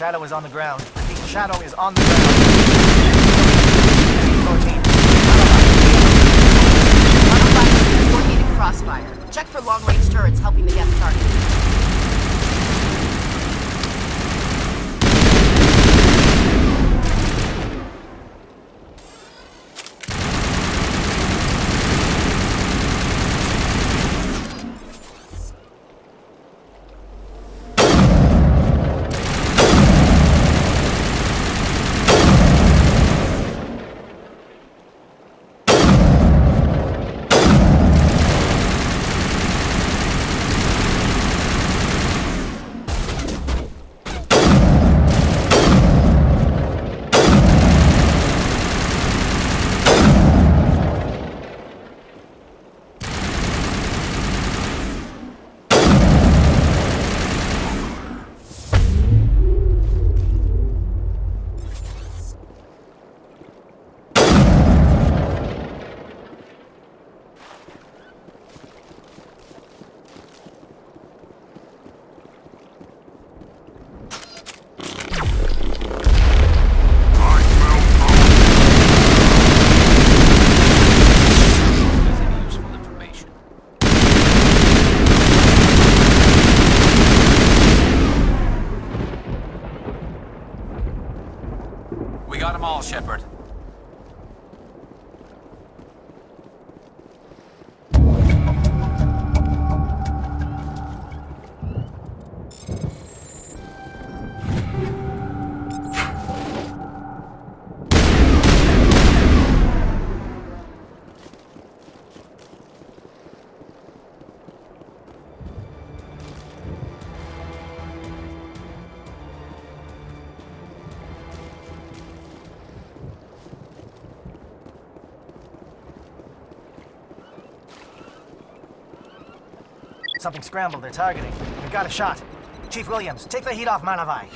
Shadow is on the ground. Repeat, Shadow is on the ground. 14. Coordinated crossfire. Check for long-range turrets helping the guest target. We got them all, Shepard. Something scrambled. They're targeting. We've got a shot. Chief Williams, take the heat off Manavai.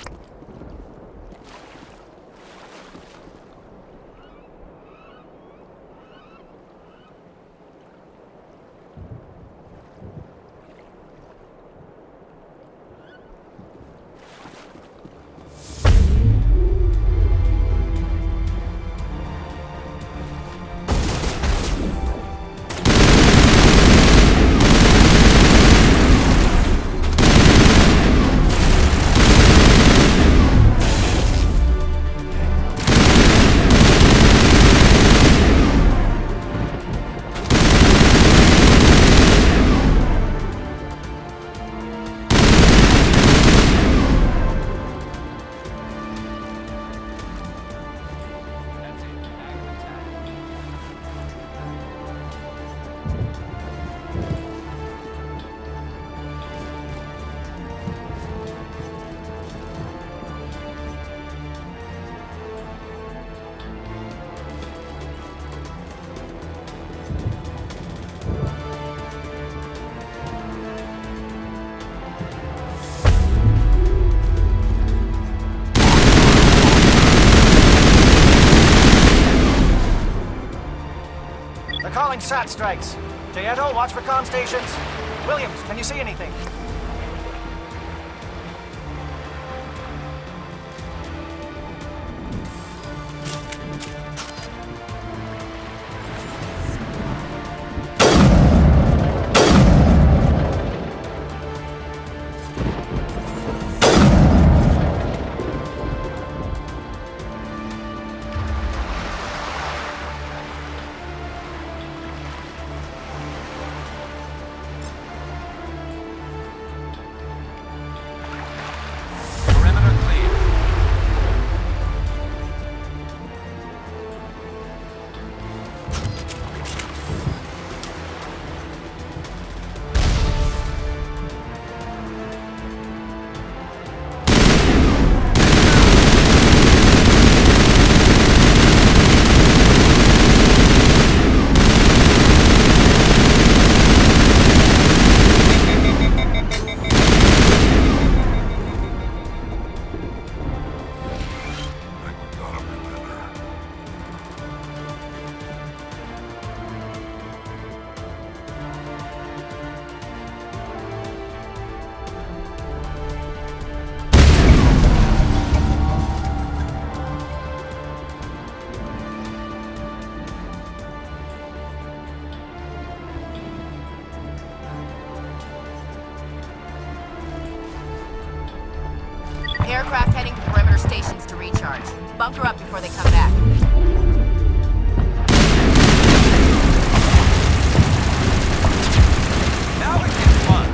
Calling SAT strikes. Jayeto, watch for comm stations. Williams, can you see anything? aircraft heading to perimeter stations to recharge. Bunker up before they come back. Now it gets fun.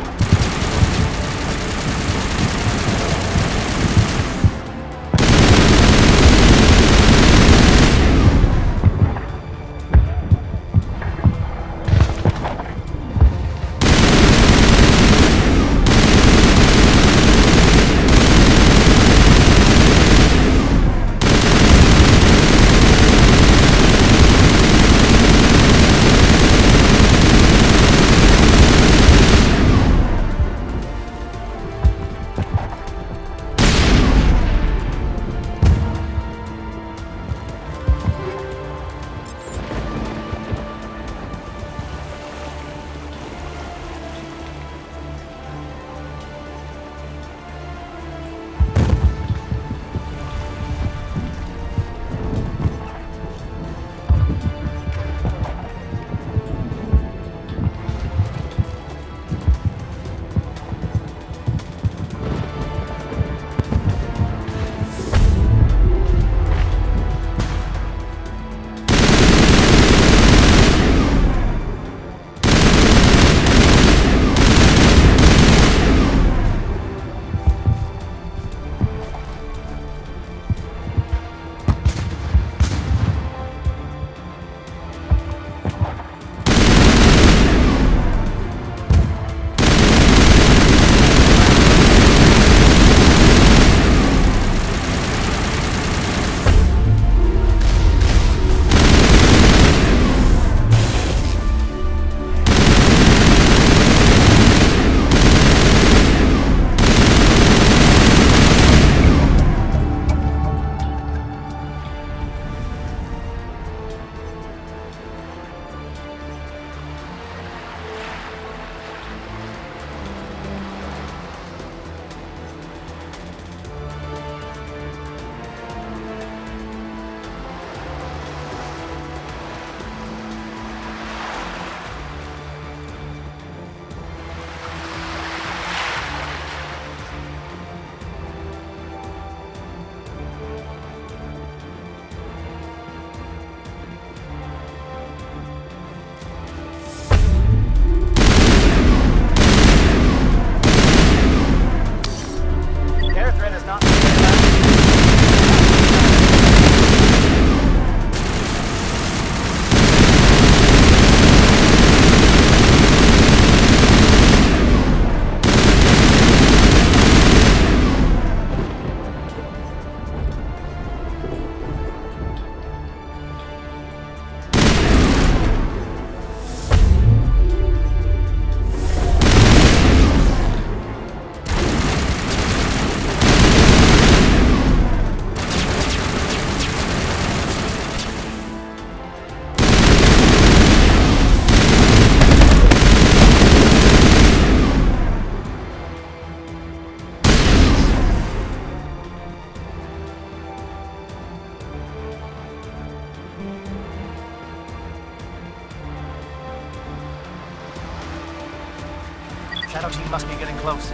Shadow team must be getting close.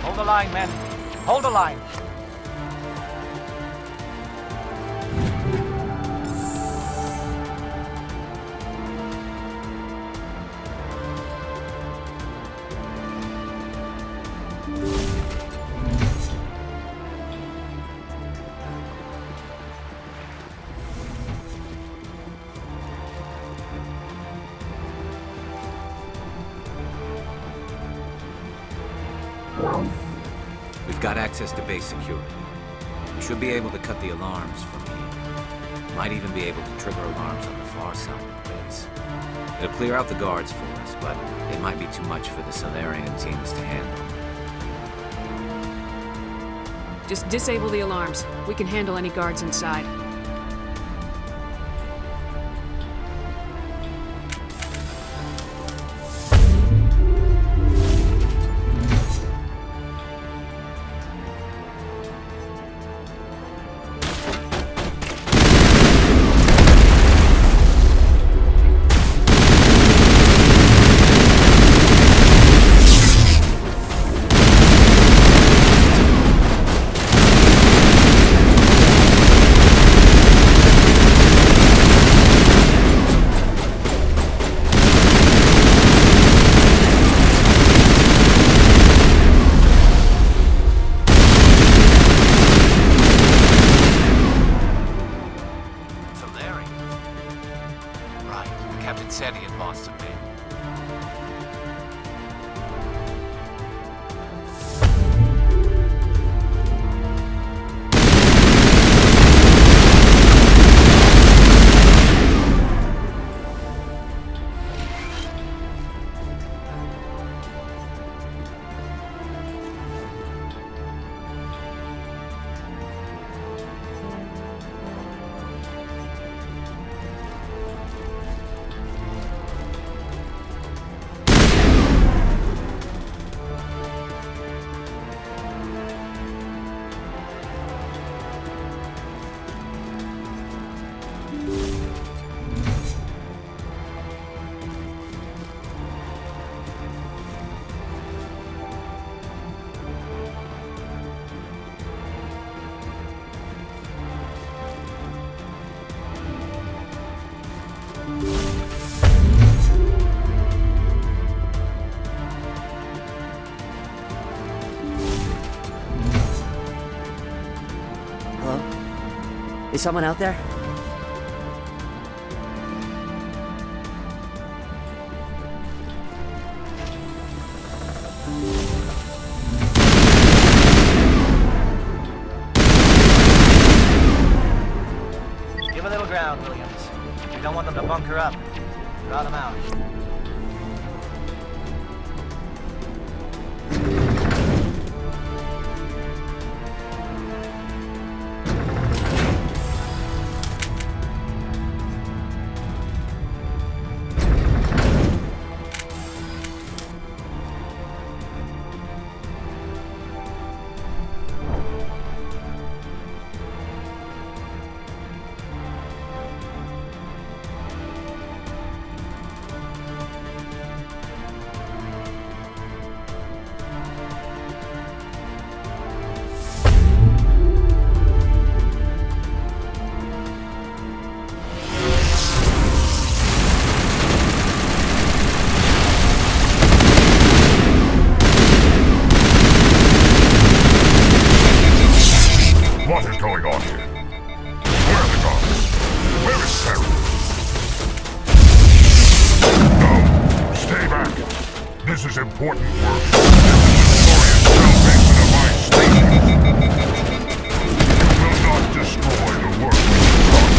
Hold the line, men. Hold the line. We've got access to base security. We should be able to cut the alarms from here. Might even be able to trigger alarms on the far side of the base. It'll clear out the guards for us, but it might be too much for the Salarian teams to handle. Just disable the alarms. We can handle any guards inside. Is someone out there? Give a little ground, Williams. We don't want them to bunker up. Draw them out. What is going on here? Where are the guards? Where is Saren? No! Stay back! This is important work. This is a glorious salvation of my station. You will not destroy the work we have done.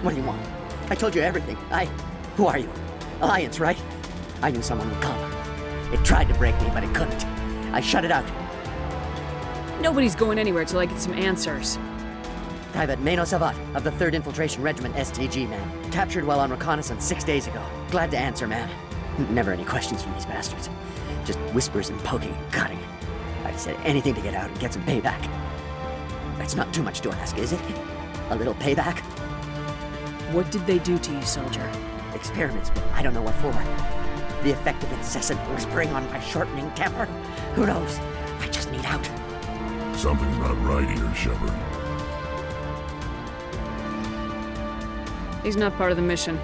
What do you want? I told you everything. Who are you? Alliance, right? I knew someone would come. It tried to break me, but it couldn't. I shut it out. Nobody's going anywhere till I get some answers. Private Mano Savat of the 3rd Infiltration Regiment STG, man. Captured while on reconnaissance 6 days ago. Glad to answer, man. Never any questions from these bastards. Just whispers and poking and cutting. I said anything to get out and get some payback. That's not too much to ask, is it? A little payback? What did they do to you, soldier? Experiments, but I don't know what for. The effect of incessant whispering on my shortening temper? Who knows? I just need out. Something's not right here, Shepard. He's not part of the mission.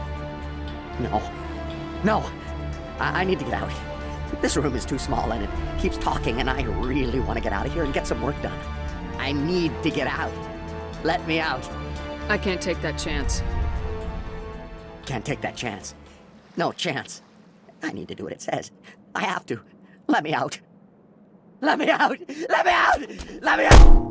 No. I need to get out. This room is too small and it keeps talking and I really want to get out of here and get some work done. I need to get out. Let me out. I can't take that chance. Can't take that chance. No chance. I need to do what it says. I have to. Let me out. Let me out! Let me out! Let me out!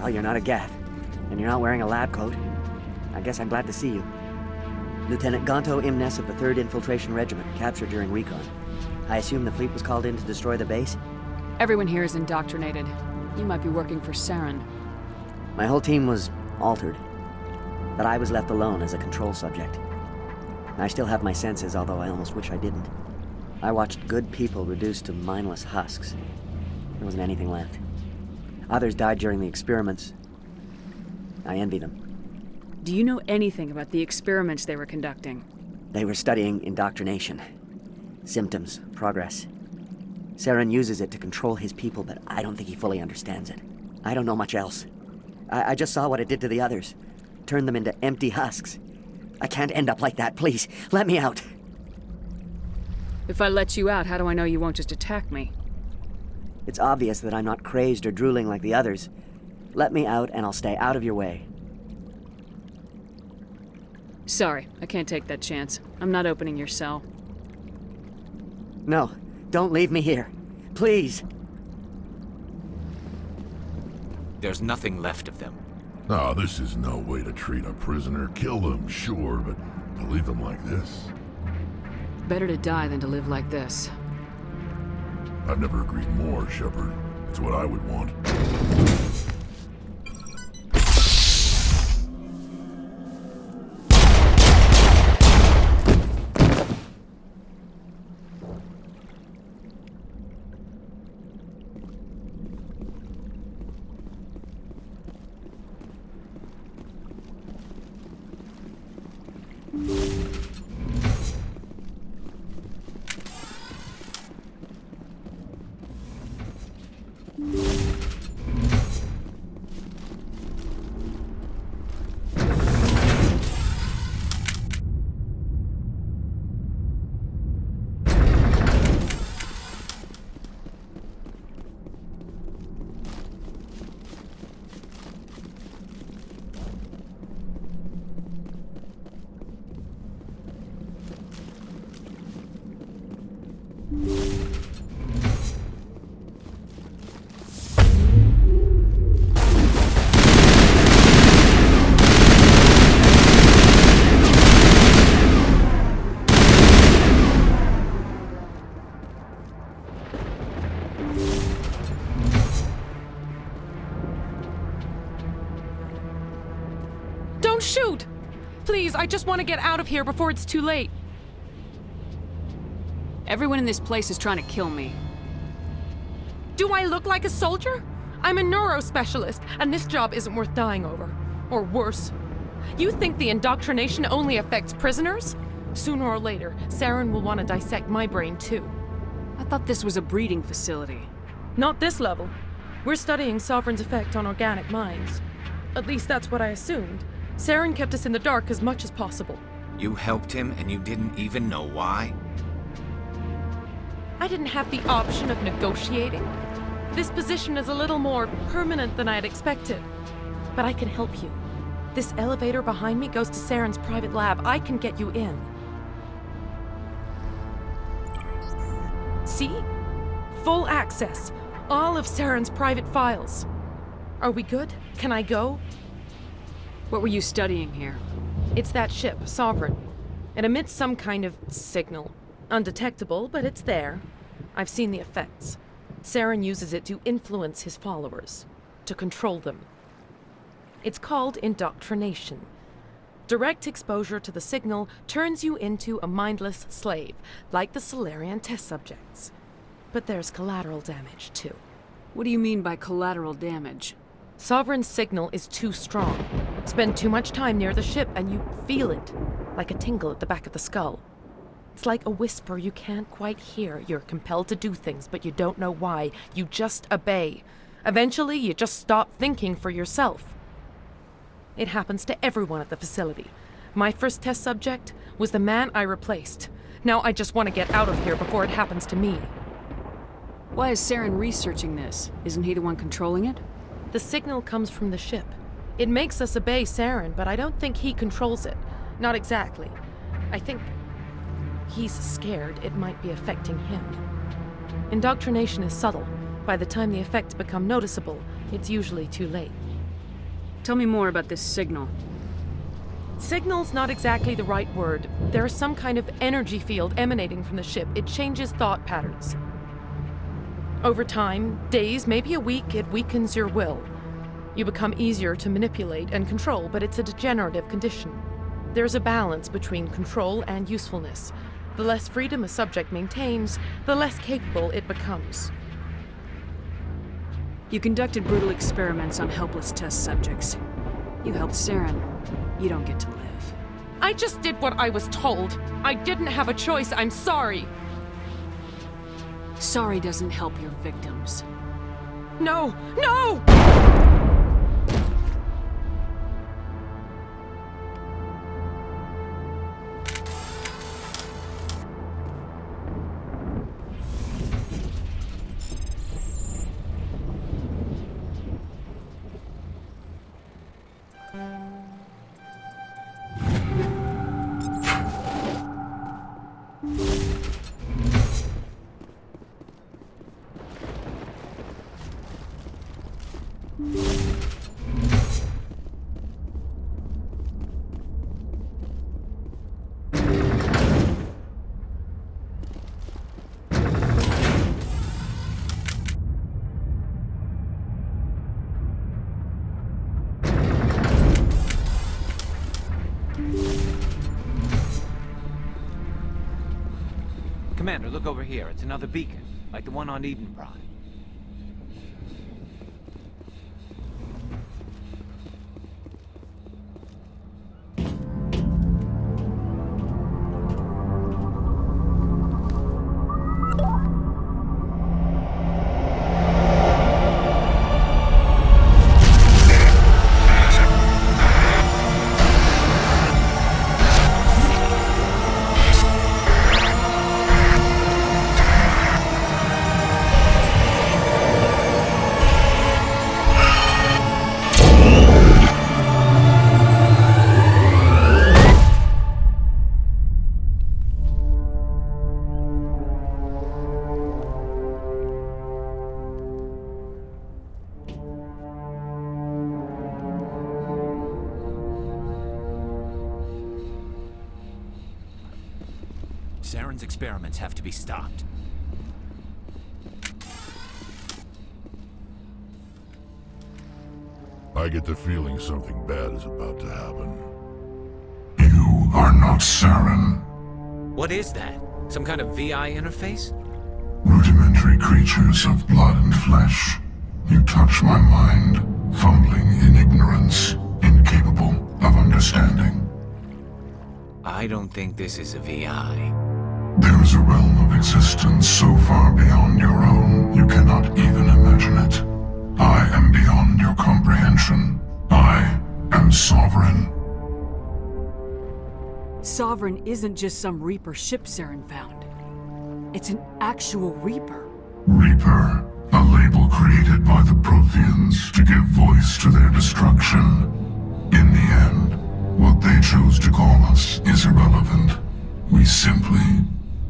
Well, you're not a Gath, and you're not wearing a lab coat. I guess I'm glad to see you. Lieutenant Gonto Imnes of the 3rd Infiltration Regiment, captured during recon. I assume the fleet was called in to destroy the base? Everyone here is indoctrinated. You might be working for Saren. My whole team was altered, but I was left alone as a control subject. I still have my senses, although I almost wish I didn't. I watched good people reduced to mindless husks. There wasn't anything left. Others died during the experiments. I envy them. Do you know anything about the experiments they were conducting? They were studying indoctrination. Symptoms, progress. Saren uses it to control his people, but I don't think he fully understands it. I don't know much else. I just saw what it did to the others. Turned them into empty husks. I can't end up like that, please. Let me out. If I let you out, how do I know you won't just attack me? It's obvious that I'm not crazed or drooling like the others. Let me out and I'll stay out of your way. Sorry, I can't take that chance. I'm not opening your cell. No, don't leave me here. Please. There's nothing left of them. Ah, this is no way to treat a prisoner. Kill them, sure, but to leave them like this? Better to die than to live like this. I've never agreed more, Shepard. It's what I would want. Don't shoot! Please, I just want to get out of here before it's too late. Everyone in this place is trying to kill me. Do I look like a soldier? I'm a neurospecialist, and this job isn't worth dying over. Or worse. You think the indoctrination only affects prisoners? Sooner or later, Saren will want to dissect my brain too. I thought this was a breeding facility. Not this level. We're studying Sovereign's effect on organic minds. At least that's what I assumed. Saren kept us in the dark as much as possible. You helped him and you didn't even know why? I didn't have the option of negotiating. This position is a little more permanent than I had expected. But I can help you. This elevator behind me goes to Saren's private lab. I can get you in. See? Full access. All of Saren's private files. Are we good? Can I go? What were you studying here? It's that ship, Sovereign. It emits some kind of signal. Undetectable, but it's there. I've seen the effects. Saren uses it to influence his followers, to control them. It's called indoctrination. Direct exposure to the signal turns you into a mindless slave, like the Salarian test subjects. But there's collateral damage, too. What do you mean by collateral damage? Sovereign's signal is too strong. Spend too much time near the ship and you feel it, like a tingle at the back of the skull. It's like a whisper you can't quite hear. You're compelled to do things, but you don't know why. You just obey. Eventually, you just stop thinking for yourself. It happens to everyone at the facility. My first test subject was the man I replaced. Now I just want to get out of here before it happens to me. Why is Saren researching this? Isn't he the one controlling it? The signal comes from the ship. It makes us obey Saren, but I don't think he controls it. Not exactly. I think he's scared it might be affecting him. Indoctrination is subtle. By the time the effects become noticeable, it's usually too late. Tell me more about this signal. Signal's not exactly the right word. There's some kind of energy field emanating from the ship. It changes thought patterns. Over time, days, maybe a week, it weakens your will. You become easier to manipulate and control, but it's a degenerative condition. There's a balance between control and usefulness. The less freedom a subject maintains, the less capable it becomes. You conducted brutal experiments on helpless test subjects. You helped Saren. You don't get to live. I just did what I was told. I didn't have a choice. I'm sorry. Sorry doesn't help your victims. No! No! Commander, look over here. It's another beacon, like the one on Eden Prime. Saren's experiments have to be stopped. I get the feeling something bad is about to happen. You are not Saren. What is that? Some kind of VI interface? Rudimentary creatures of blood and flesh. You touch my mind, fumbling in ignorance, incapable of understanding. I don't think this is a VI. There is a realm of existence so far beyond your own, you cannot even imagine it. I am beyond your comprehension. I am sovereign. Sovereign isn't just some Reaper ship Saren found. It's an actual Reaper. Reaper, a label created by the Protheans to give voice to their destruction. In the end, what they chose to call us is irrelevant. We simply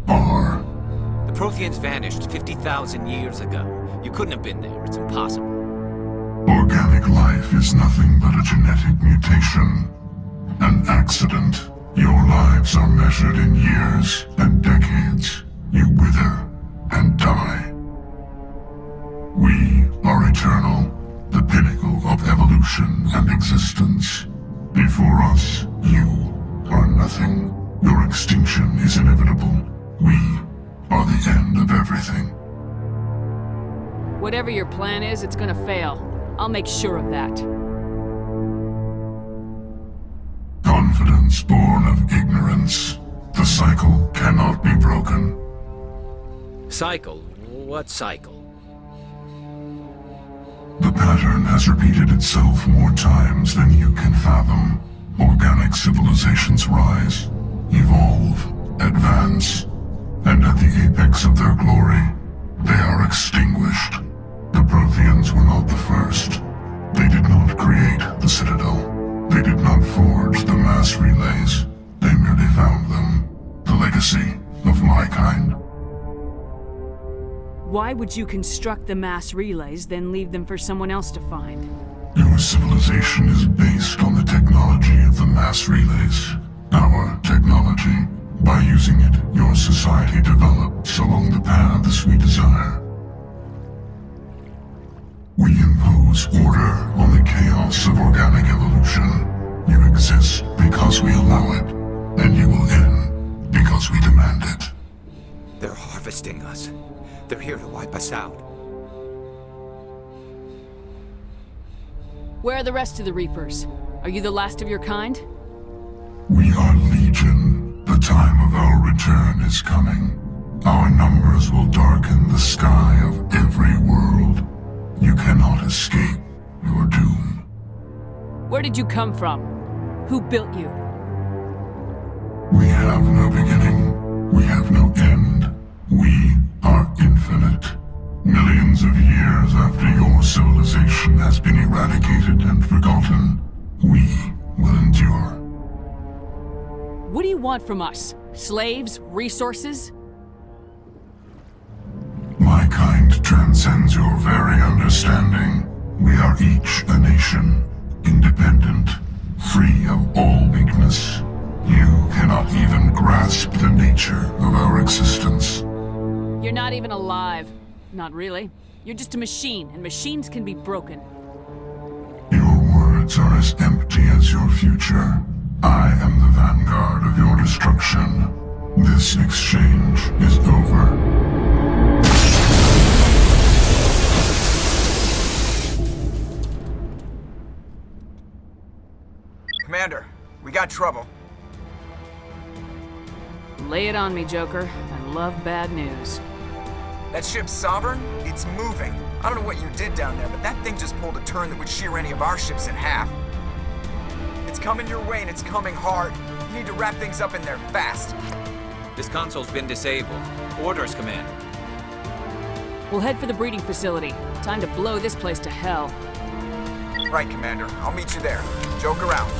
are. The Protheans vanished 50,000 years ago. You couldn't have been there. It's impossible. Organic life is nothing but a genetic mutation. An accident. Your lives are measured in years and decades. You wither and die. We are eternal, the pinnacle of evolution and existence. Before us, you are nothing. Your extinction is inevitable. We are the end of everything. Whatever your plan is, it's gonna fail. I'll make sure of that. Confidence born of ignorance. The cycle cannot be broken. Cycle? What cycle? The pattern has repeated itself more times than you can fathom. Organic civilizations rise, evolve, advance, and at the apex of their glory, they are extinguished. The Protheans were not the first. They did not create the Citadel. They did not forge the mass relays. They merely found them. The legacy of my kind. Why would you construct the mass relays, then leave them for someone else to find? Your civilization is based on the technology of the mass relays. Our technology. By using it, your society develops along the paths we desire. We impose order on the chaos of organic evolution. You exist because we allow it, and you will end because we demand it. They're harvesting us. They're here to wipe us out. Where are the rest of the Reapers? Are you the last of your kind? We are Legion. The time of our return is coming. Our numbers will darken the sky of every world. You cannot escape your doom. Where did you come from? Who built you? We have no beginning. We have no end. We are infinite. Millions of years after your civilization has been eradicated and forgotten, we will endure. What do you want from us? Slaves? Resources? My kind transcends your very understanding. We are each a nation, independent, free of all weakness. You cannot even grasp the nature of our existence. You're not even alive. Not really. You're just a machine, and machines can be broken. Your words are as empty as your future. I am the vanguard of your destruction. This exchange is over. Commander, we got trouble. Lay it on me, Joker. I love bad news. That ship's Sovereign? It's moving. I don't know what you did down there, but that thing just pulled a turn that would shear any of our ships in half. It's coming your way, and it's coming hard. You need to wrap things up in there fast. This console's been disabled. Orders, Commander. We'll head for the breeding facility. Time to blow this place to hell. Right, Commander. I'll meet you there. Joke around.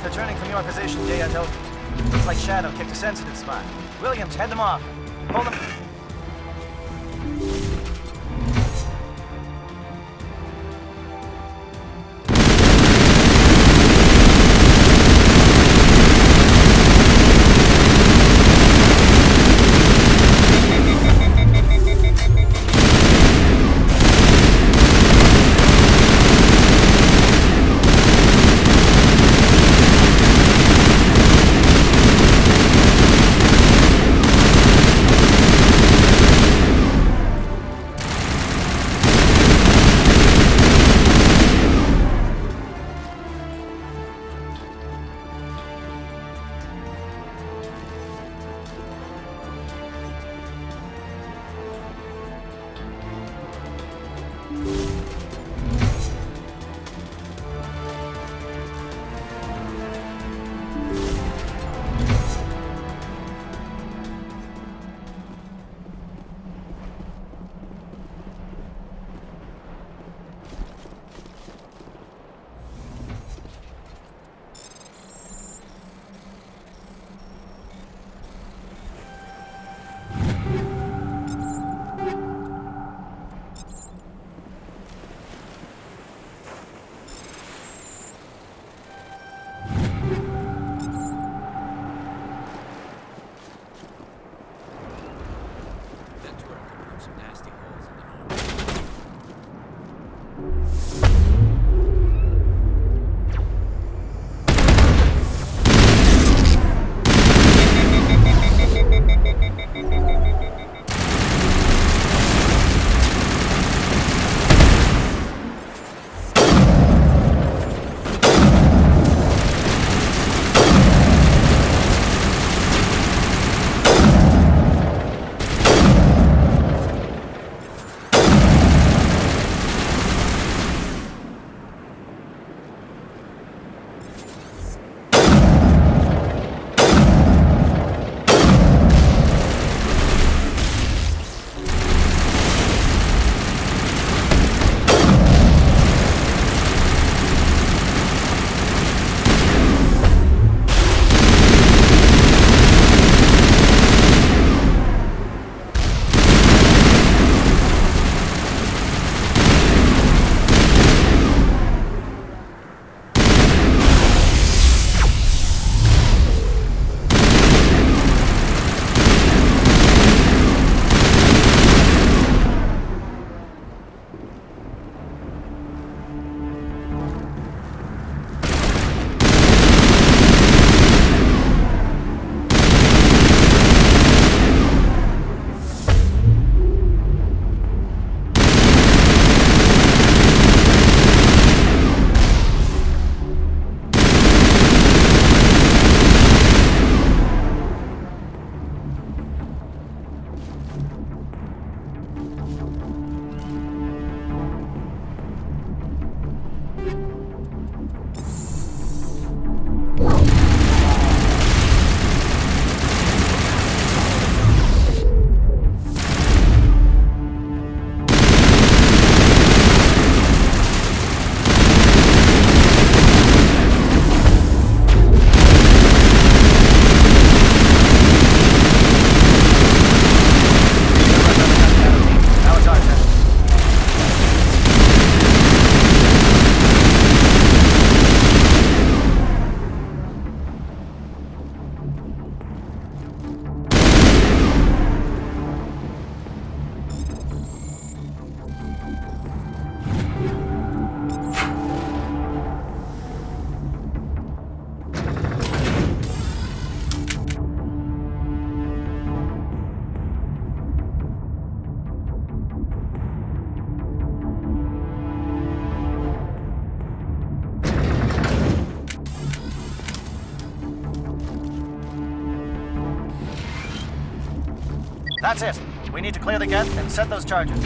Returning from your position, J.O. Looks like Shadow kicked a sensitive spot. Williams, head them off. Hold them. That's it. We need to clear the gate and set those charges.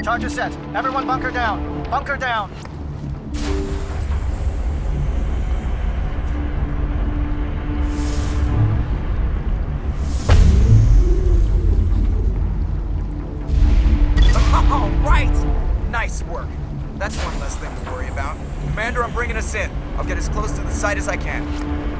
Charges set. Everyone bunker down. Bunker down. All right! Nice work. That's one less thing to worry about. Commander, I'm bringing us in. I'll get as close to the site as I can.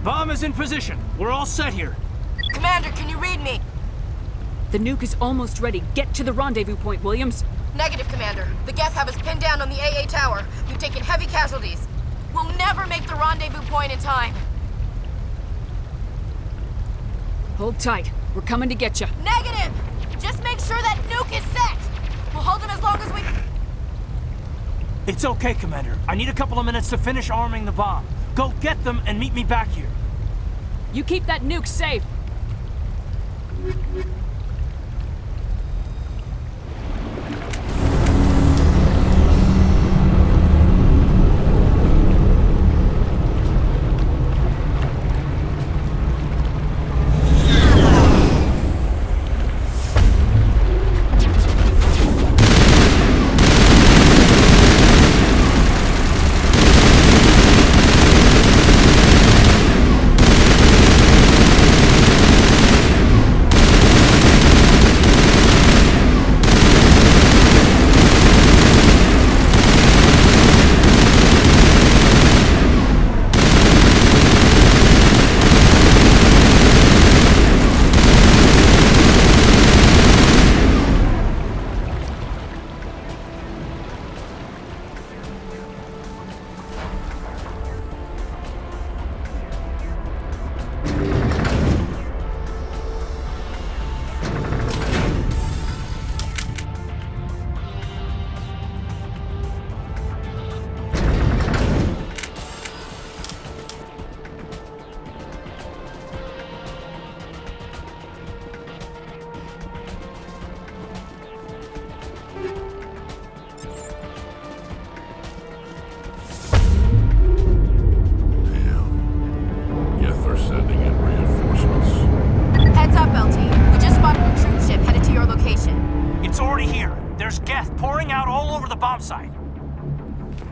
Bomb is in position. We're all set here. Commander, can you read me? The nuke is almost ready. Get to the rendezvous point, Williams. Negative, Commander. The Geth have us pinned down on the AA tower. We've taken heavy casualties. We'll never make the rendezvous point in time. Hold tight. We're coming to get you. Negative! Just make sure that nuke is set! We'll hold them as long as we... It's okay, Commander. I need a couple of minutes to finish arming the bomb. Go get them and meet me back here. You keep that nuke safe.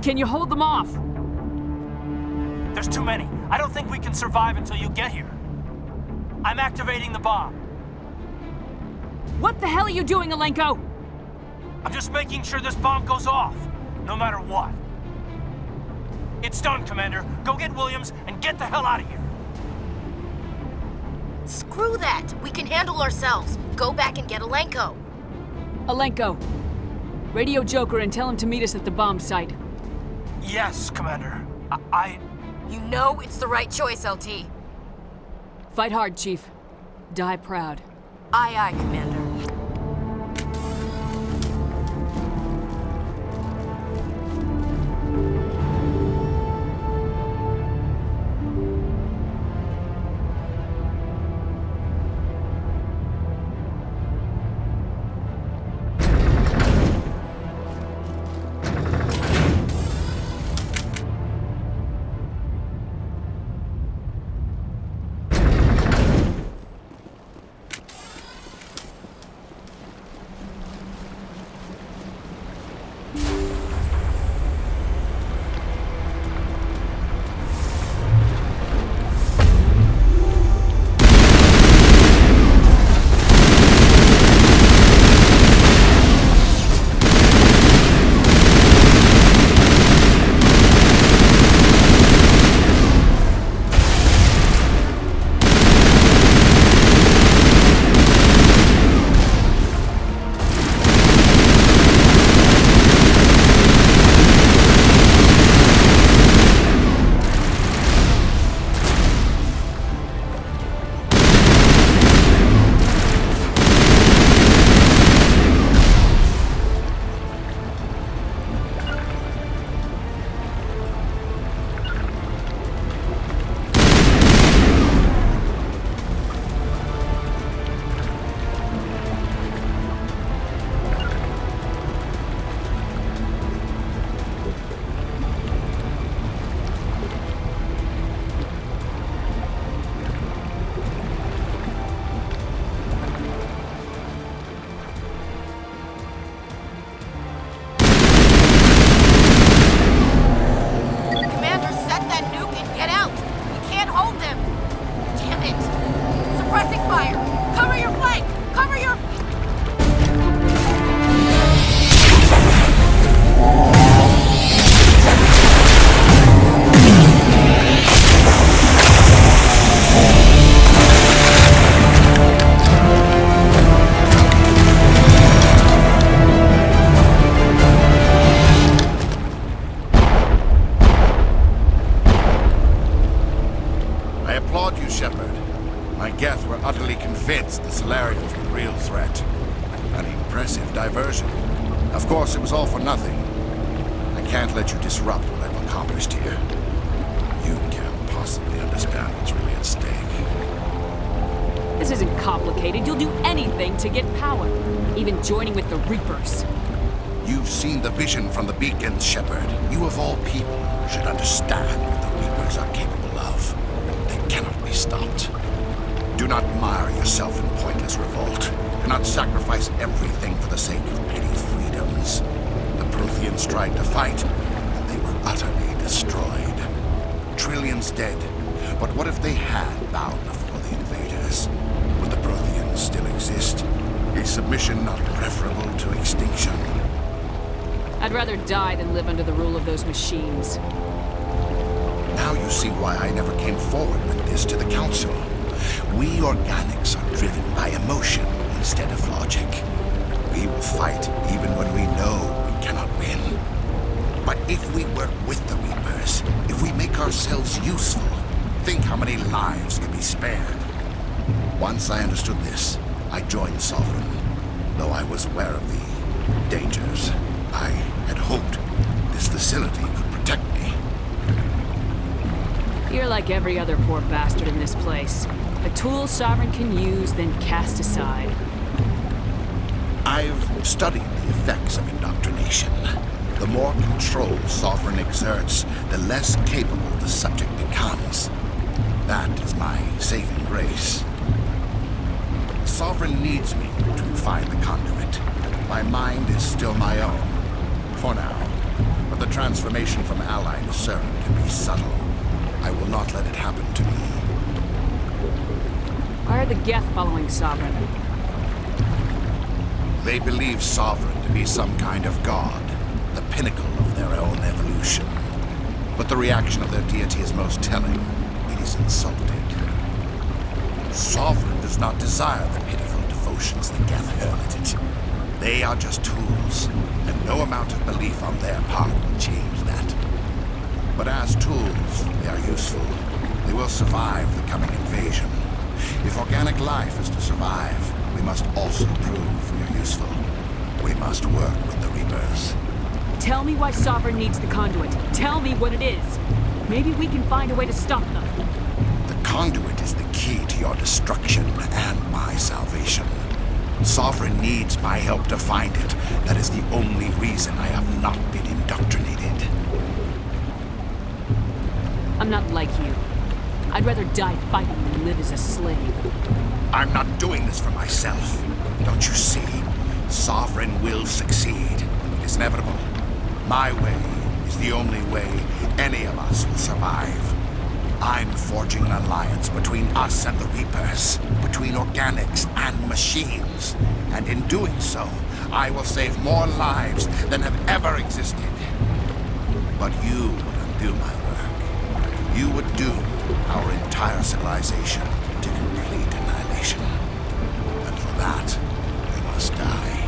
Can you hold them off? There's too many. I don't think we can survive until you get here. I'm activating the bomb. What the hell are you doing, Alenko? I'm just making sure this bomb goes off, no matter what. It's done, Commander. Go get Williams and get the hell out of here. Screw that. We can handle ourselves. Go back and get Alenko. Alenko, radio Joker and tell him to meet us at the bomb site. Yes, Commander. You know it's the right choice, LT. Fight hard, Chief. Die proud. Aye, aye, Commander. applaud you, Shepard. My Geth were utterly convinced the Solarians were the real threat. An impressive diversion. Of course, it was all for nothing. I can't let you disrupt what I've accomplished here. You can't possibly understand what's really at stake. This isn't complicated. You'll do anything to get power. Even joining with the Reapers. You've seen the vision from the beacons, Shepard. You of all people should understand what the Reapers are capable of. They cannot be stopped. Do not mire yourself in pointless revolt. Do not sacrifice everything for the sake of petty freedoms. The Protheans tried to fight, and they were utterly destroyed. Trillions dead. But what if they had bowed before the invaders? Would the Protheans still exist? Is submission not preferable to extinction? I'd rather die than live under the rule of those machines. Now you see why I never came forward with this to the Council. We organics are driven by emotion instead of logic. We will fight even when we know we cannot win. But if we work with the Reapers, if we make ourselves useful, think how many lives can be spared. Once I understood this, I joined Sovereign, though I was aware of the dangers. I had hoped this facility could protect me. You're like every other poor bastard in this place. A tool Sovereign can use, then cast aside. I've studied the effects of indoctrination. The more control Sovereign exerts, the less capable the subject becomes. That is my saving grace. Sovereign needs me to find the conduit. My mind is still my own, for now. But the transformation from ally to servant can be subtle. I will not let it happen to me. Why are the Geth following Sovereign? They believe Sovereign to be some kind of god, the pinnacle of their own evolution. But the reaction of their deity is most telling. It is insulted. Sovereign does not desire the pitiful devotions the Geth hurl at it. They are just tools, and no amount of belief on their part will change that. But as tools, they are useful. They will survive the coming invasion. If organic life is to survive, we must also prove we are useful. We must work with the Reapers. Tell me why Sovereign needs the conduit. Tell me what it is. Maybe we can find a way to stop them. The conduit is the key to your destruction and my salvation. Sovereign needs my help to find it. That is the only reason I have not been indoctrinated. I'm not like you. I'd rather die fighting than live as a slave. I'm not doing this for myself. Don't you see? Sovereign will succeed. It is inevitable. My way is the only way any of us will survive. I'm forging an alliance between us and the Reapers, between organics and machines. And in doing so, I will save more lives than have ever existed. But you would undo my work. You would doom our entire civilization to complete annihilation. And for that, we must die.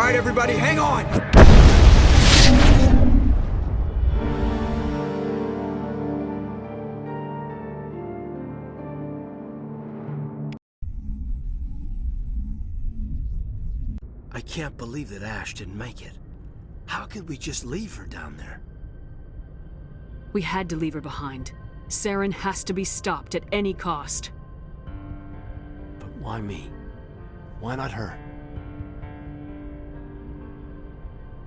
Everybody, hang on! I can't believe that Ash didn't make it. How could we just leave her down there? We had to leave her behind. Saren has to be stopped at any cost. But why me? Why not her?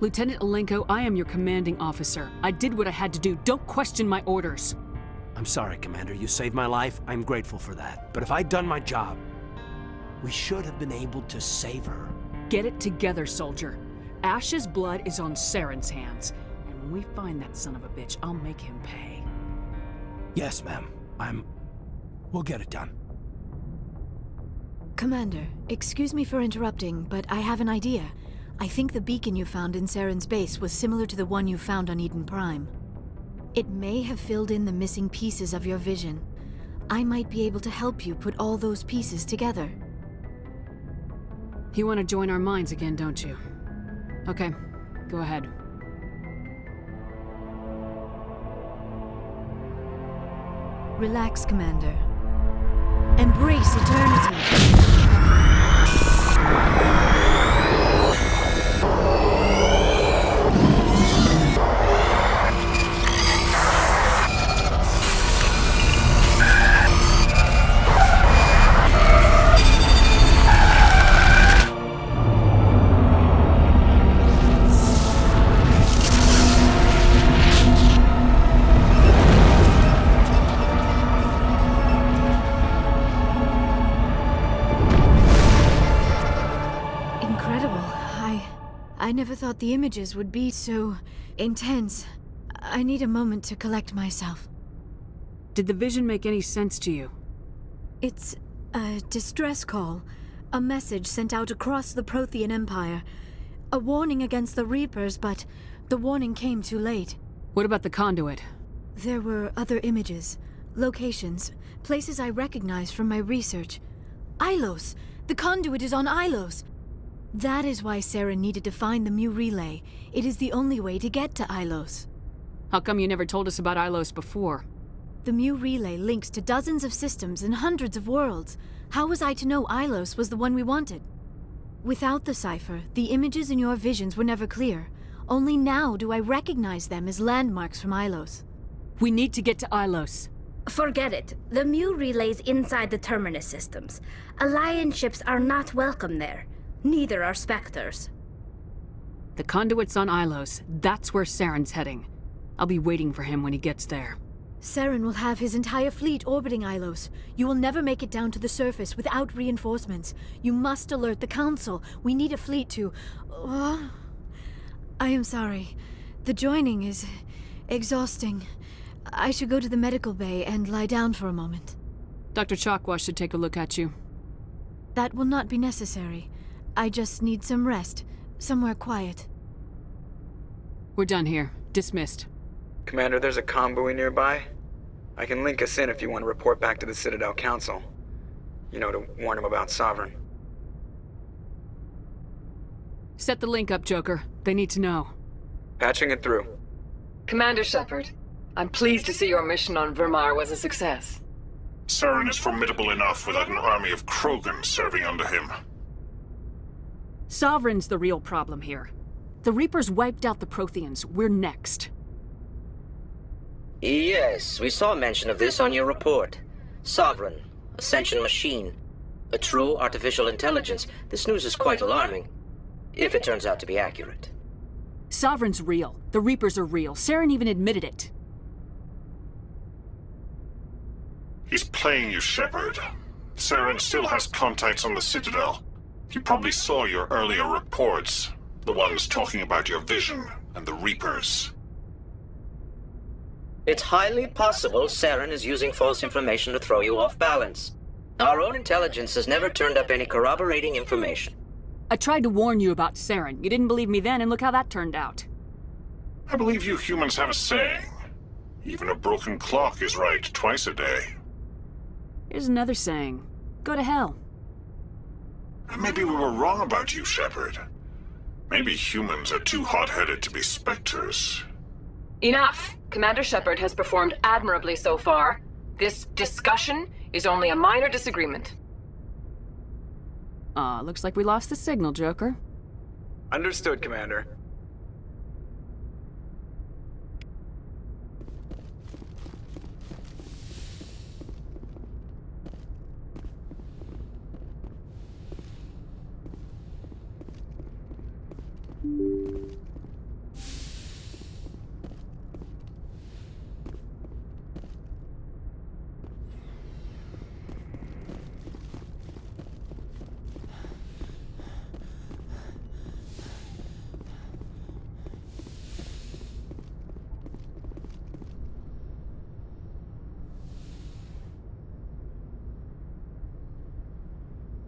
Lieutenant Alenko, I am your commanding officer. I did what I had to do. Don't question my orders. I'm sorry, Commander. You saved my life. I'm grateful for that. But if I'd done my job, we should have been able to save her. Get it together, soldier. Ash's blood is on Saren's hands. And when we find that son of a bitch, I'll make him pay. Yes, ma'am. We'll get it done. Commander, excuse me for interrupting, but I have an idea. I think the beacon you found in Saren's base was similar to the one you found on Eden Prime. It may have filled in the missing pieces of your vision. I might be able to help you put all those pieces together. You want to join our minds again, don't you? Okay, go ahead. Relax, Commander. Embrace eternity. I never thought the images would be so intense. I need a moment to collect myself. Did the vision make any sense to you? It's a distress call. A message sent out across the Prothean Empire. A warning against the Reapers, but the warning came too late. What about the conduit? There were other images, locations, places I recognized from my research. Ilos! The conduit is on Ilos! That is why Saren needed to find the Mu relay. It is the only way to get to Ilos. How come you never told us about Ilos before? The Mu relay links to dozens of systems and hundreds of worlds. How was I to know Ilos was the one we wanted? Without the cipher, the images in your visions were never clear. Only now do I recognize them as landmarks from Ilos. We need to get to Ilos. Forget it. The Mu relay's inside the Terminus systems. Alliance ships are not welcome there. Neither are Spectres. The conduit's on Ilos. That's where Saren's heading. I'll be waiting for him when he gets there. Saren will have his entire fleet orbiting Ilos. You will never make it down to the surface without reinforcements. You must alert the Council. We need a fleet to... I am sorry. The joining is exhausting. I should go to the medical bay and lie down for a moment. Dr. Chakwa should take a look at you. That will not be necessary. I just need some rest. Somewhere quiet. We're done here. Dismissed. Commander, there's a convoy nearby. I can link us in if you want to report back to the Citadel Council. You know, to warn them about Sovereign. Set the link up, Joker. They need to know. Patching it through. Commander Shepard, I'm pleased to see your mission on Virmire was a success. Saren is formidable enough without an army of Krogan serving under him. Sovereign's the real problem here. The Reapers wiped out the Protheans. We're next. Yes, we saw mention of this on your report. Sovereign, Ascension machine, a true artificial intelligence. This news is quite alarming, if it turns out to be accurate. Sovereign's real. The Reapers are real. Saren even admitted it. He's playing you, Shepard. Saren still has contacts on the Citadel. He probably saw your earlier reports, the ones talking about your vision and the Reapers. It's highly possible Saren is using false information to throw you off balance. Our own intelligence has never turned up any corroborating information. I tried to warn you about Saren. You didn't believe me then, and look how that turned out. I believe you humans have a saying. Even a broken clock is right twice a day. Here's another saying. Go to hell. Maybe we were wrong about you, Shepard. Maybe humans are too hot-headed to be Spectres. Enough! Commander Shepard has performed admirably so far. This discussion is only a minor disagreement. Looks like we lost the signal, Joker. Understood, Commander.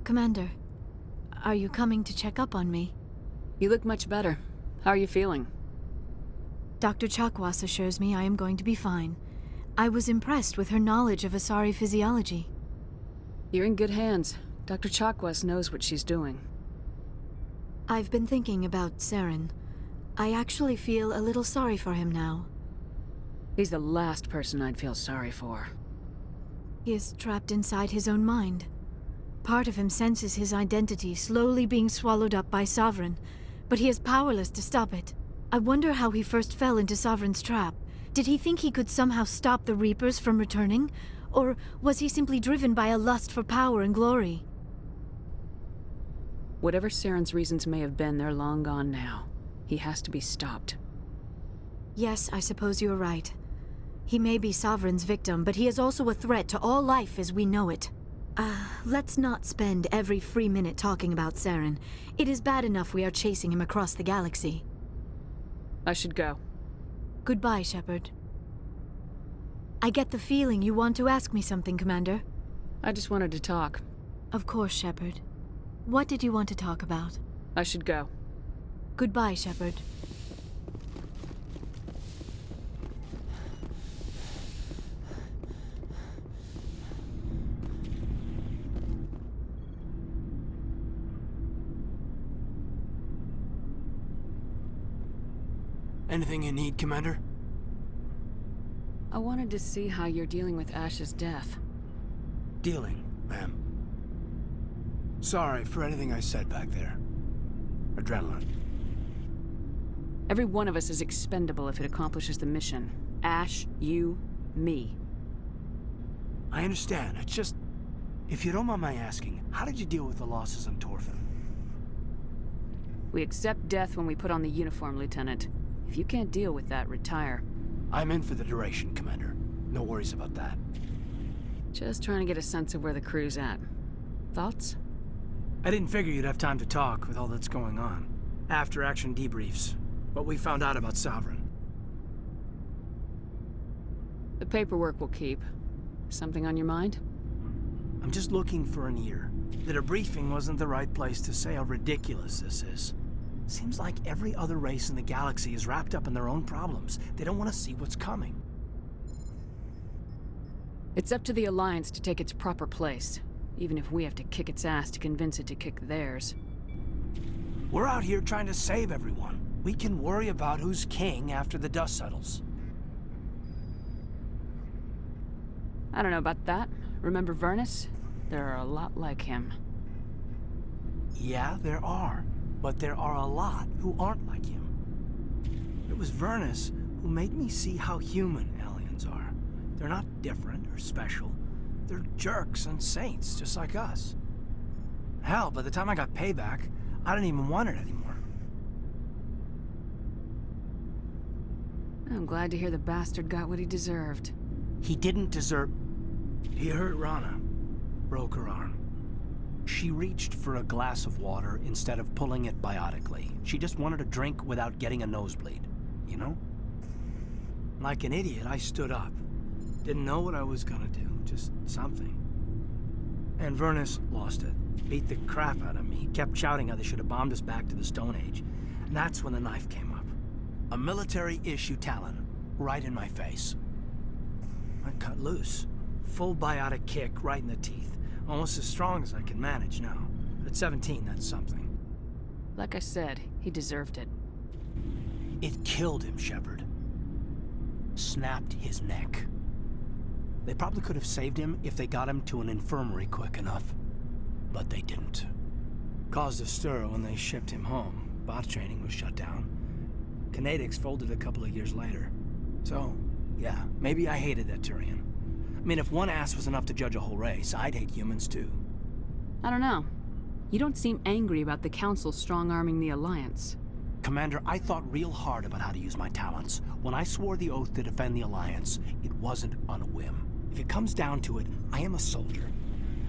Commander, are you coming to check up on me? You look much better. How are you feeling? Dr. Chakwas assures me I am going to be fine. I was impressed with her knowledge of Asari physiology. You're in good hands. Dr. Chakwas knows what she's doing. I've been thinking about Saren. I actually feel a little sorry for him now. He's the last person I'd feel sorry for. He is trapped inside his own mind. Part of him senses his identity slowly being swallowed up by Sovereign, but he is powerless to stop it. I wonder how he first fell into Sovereign's trap. Did he think he could somehow stop the Reapers from returning? Or was he simply driven by a lust for power and glory? Whatever Saren's reasons may have been, they're long gone now. He has to be stopped. Yes, I suppose you're right. He may be Sovereign's victim, but he is also a threat to all life as we know it. Let's not spend every free minute talking about Saren. It is bad enough we are chasing him across the galaxy. I should go. Goodbye, Shepard. I get the feeling you want to ask me something, Commander. I just wanted to talk. Of course, Shepard. What did you want to talk about? I should go. Goodbye, Shepard. Anything you need, Commander? I wanted to see how you're dealing with Ash's death. Dealing, ma'am. Sorry for anything I said back there. Adrenaline. Every one of us is expendable if it accomplishes the mission. Ash, you, me. I understand. It's just... If you don't mind my asking, how did you deal with the losses on Torfin? We accept death when we put on the uniform, Lieutenant. If you can't deal with that, retire. I'm in for the duration, Commander. No worries about that. Just trying to get a sense of where the crew's at. Thoughts? I didn't figure you'd have time to talk with all that's going on. After-action debriefs. What we found out about Sovereign. The paperwork will keep. Something on your mind? I'm just looking for an ear. The debriefing wasn't the right place to say how ridiculous this is. Seems like every other race in the galaxy is wrapped up in their own problems. They don't want to see what's coming. It's up to the Alliance to take its proper place, even if we have to kick its ass to convince it to kick theirs. We're out here trying to save everyone. We can worry about who's king after the dust settles. I don't know about that. Remember Vernus? There are a lot like him. Yeah, there are. But there are a lot who aren't like him. It was Vernus who made me see how human aliens are. They're not different or special. They're jerks and saints, just like us. Hell, by the time I got payback, I didn't even want it anymore. I'm glad to hear the bastard got what he deserved. He didn't deserve... He hurt Rana. Broke her arm. She reached for a glass of water instead of pulling it biotically. She just wanted a drink without getting a nosebleed, you know? Like an idiot, I stood up. Didn't know what I was gonna do, just something. And Vernus lost it. Beat the crap out of me. Kept shouting how they should have bombed us back to the Stone Age. And that's when the knife came up. A military-issue Talon, right in my face. I cut loose. Full biotic kick right in the teeth. Almost as strong as I can manage now. But at 17, that's something. Like I said, he deserved it. It killed him, Shepard. Snapped his neck. They probably could have saved him if they got him to an infirmary quick enough. But they didn't. Caused a stir when they shipped him home. Bot training was shut down. Kinetics folded a couple of years later. So, yeah, maybe I hated that Turian. I mean, if one ass was enough to judge a whole race, I'd hate humans too. I don't know. You don't seem angry about the Council strong-arming the Alliance. Commander, I thought real hard about how to use my talents. When I swore the oath to defend the Alliance, it wasn't on a whim. If it comes down to it, I am a soldier.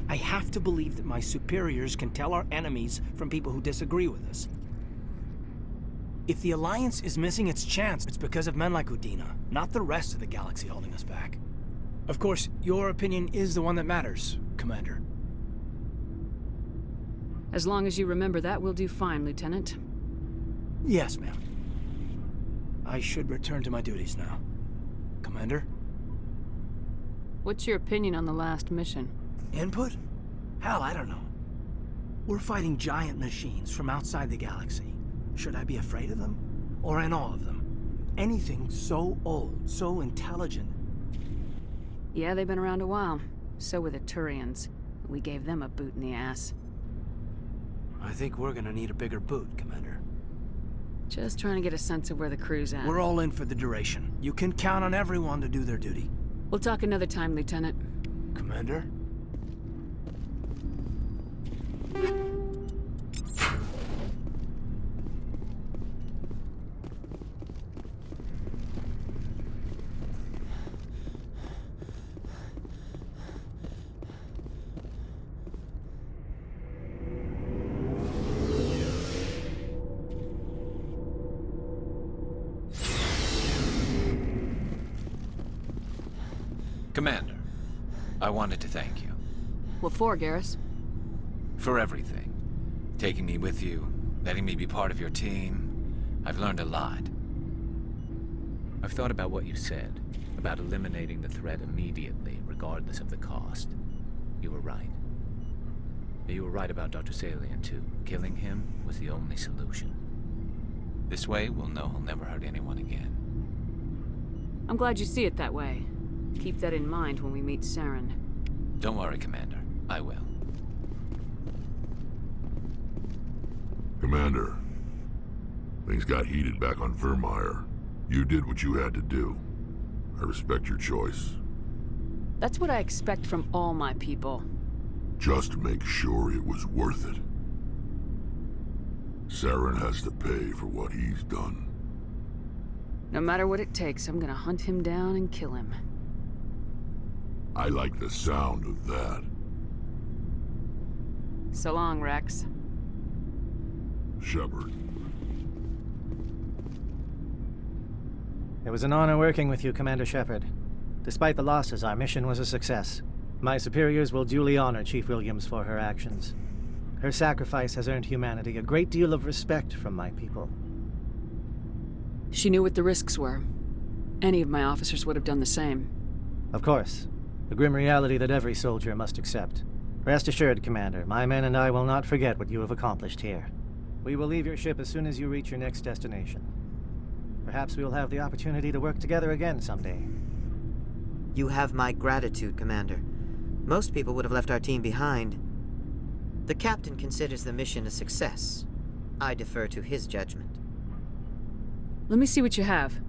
I have to believe that my superiors can tell our enemies from people who disagree with us. If the Alliance is missing its chance, it's because of men like Udina, not the rest of the galaxy holding us back. Of course, your opinion is the one that matters, Commander. As long as you remember that, we'll do fine, Lieutenant. Yes, ma'am. I should return to my duties now. Commander? What's your opinion on the last mission? Input? Hell, I don't know. We're fighting giant machines from outside the galaxy. Should I be afraid of them? Or in awe of them? Anything so old, so intelligent. Yeah, they've been around a while. So were the Turians. We gave them a boot in the ass. I think we're gonna need a bigger boot, Commander. Just trying to get a sense of where the crew's at. We're all in for the duration. You can count on everyone to do their duty. We'll talk another time, Lieutenant. Commander? Commander, I wanted to thank you. What for, Garrus? For everything. Taking me with you, letting me be part of your team. I've learned a lot. I've thought about what you said, about eliminating the threat immediately, regardless of the cost. You were right. You were right about Dr. Salian, too. Killing him was the only solution. This way, we'll know he'll never hurt anyone again. I'm glad you see it that way. Keep that in mind when we meet Saren. Don't worry, Commander. I will. Commander, things got heated back on Virmire. You did what you had to do. I respect your choice. That's what I expect from all my people. Just make sure it was worth it. Saren has to pay for what he's done. No matter what it takes, I'm gonna hunt him down and kill him. I like the sound of that. So long, Rex. Shepard. It was an honor working with you, Commander Shepard. Despite the losses, our mission was a success. My superiors will duly honor Chief Williams for her actions. Her sacrifice has earned humanity a great deal of respect from my people. She knew what the risks were. Any of my officers would have done the same. Of course. The grim reality that every soldier must accept. Rest assured, Commander, my men and I will not forget what you have accomplished here. We will leave your ship as soon as you reach your next destination. Perhaps we will have the opportunity to work together again someday. You have my gratitude, Commander. Most people would have left our team behind. The captain considers the mission a success. I defer to his judgment. Let me see what you have.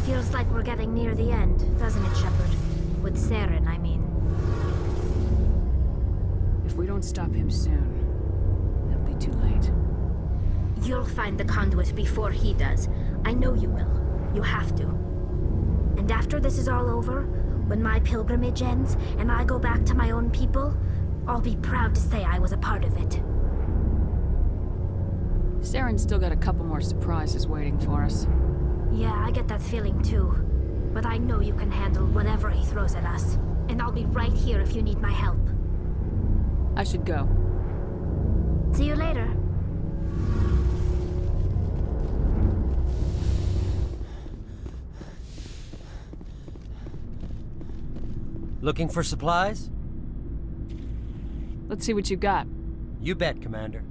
Feels like we're getting near the end, doesn't it, Shepard? With Saren, I mean. If we don't stop him soon, it'll be too late. You'll find the conduit before he does. I know you will. You have to. And after this is all over, when my pilgrimage ends and I go back to my own people, I'll be proud to say I was a part of it. Saren's still got a couple more surprises waiting for us. Yeah, I get that feeling too. But I know you can handle whatever he throws at us. And I'll be right here if you need my help. I should go. See you later. Looking for supplies? Let's see what you got. You bet, Commander.